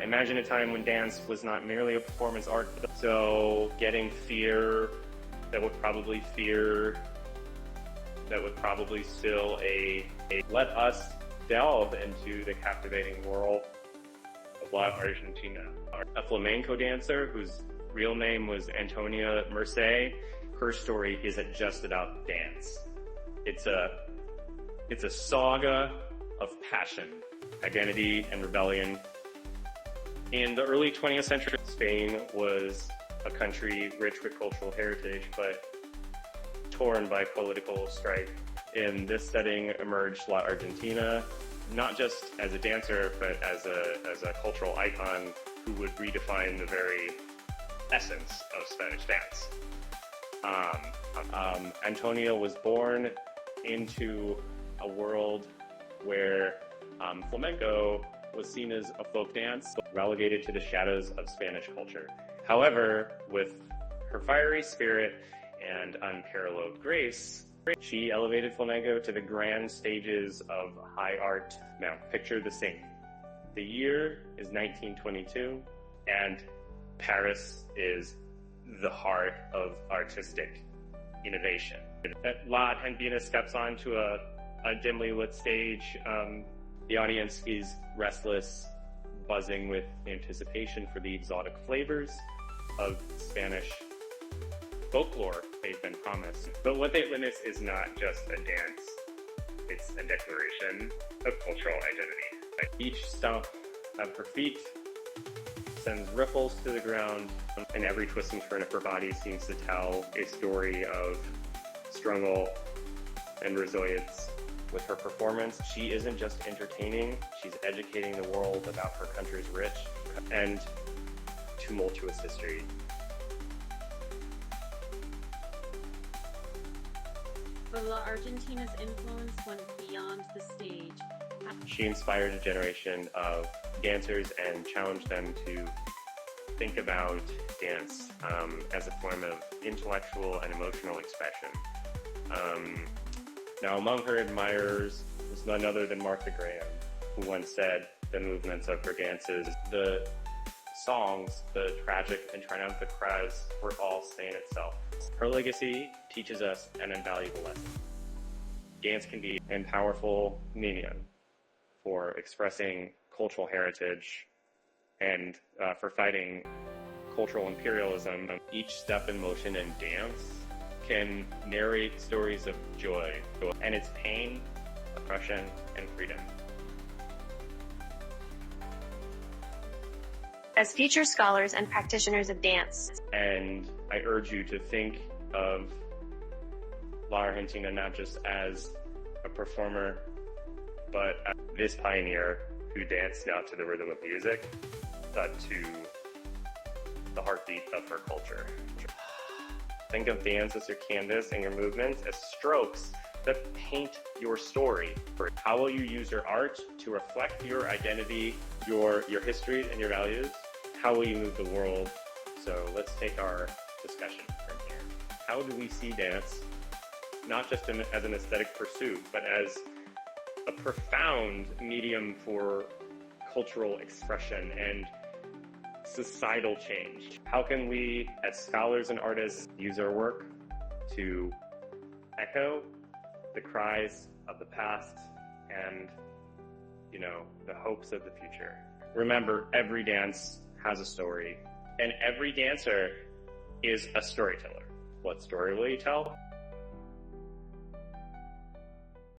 Imagine a time when dance was not merely a performance art, so getting fear that would probably still let us delve into the captivating world of La Argentina. A flamenco dancer whose real name was Antonia Mercé. Her story isn't just about dance. It's a saga of passion, identity, and rebellion. In the early 20th century, Spain was a country rich with cultural heritage, but torn by political strife. In this setting emerged La Argentina, not just as a dancer, but as a cultural icon who would redefine the very essence of Spanish dance. Antonia was born into a world where flamenco was seen as a folk dance, relegated to the shadows of Spanish culture. However, with her fiery spirit and unparalleled grace, she elevated flamenco to the grand stages of high art. Now, picture the scene. The year is 1922, and Paris is the heart of artistic innovation. La Argentina steps onto a dimly lit stage. The audience is restless, buzzing with anticipation for the exotic flavors of Spanish folklore they've been promised. But what they witness is not just a dance, it's a declaration of cultural identity. Each stomp of her feet sends ripples to the ground, and every twist and turn of her body seems to tell a story of struggle and resilience. With her performance, she isn't just entertaining, she's educating the world about her country's rich and tumultuous history. But La Argentina's influence went beyond the stage. She inspired a generation of dancers and challenged them to think about dance as a form of intellectual and emotional expression. Now, among her admirers was none other than Martha Graham, who once said the movements of her dances, the songs, the tragic and triumphant cries were all saying itself. Her legacy teaches us an invaluable lesson. Dance can be a powerful medium for expressing cultural heritage and for fighting cultural imperialism. Each step and motion in dance can narrate stories of joy, and its pain, oppression, and freedom. As future scholars and practitioners of dance. And I urge you to think of La Argentina not just as a performer, but as this pioneer who danced not to the rhythm of music, but to the heartbeat of her culture. Think of dance as your canvas and your movements as strokes that paint your story. How will you use your art to reflect your identity, your history, and your values? How will you move the world? So let's take our discussion from here. How do we see dance, not just as an aesthetic pursuit, but as a profound medium for cultural expression and societal change? How can we, as scholars and artists, use our work to echo the cries of the past and, the hopes of the future? Remember, every dance has a story, and every dancer is a storyteller. What story will you tell?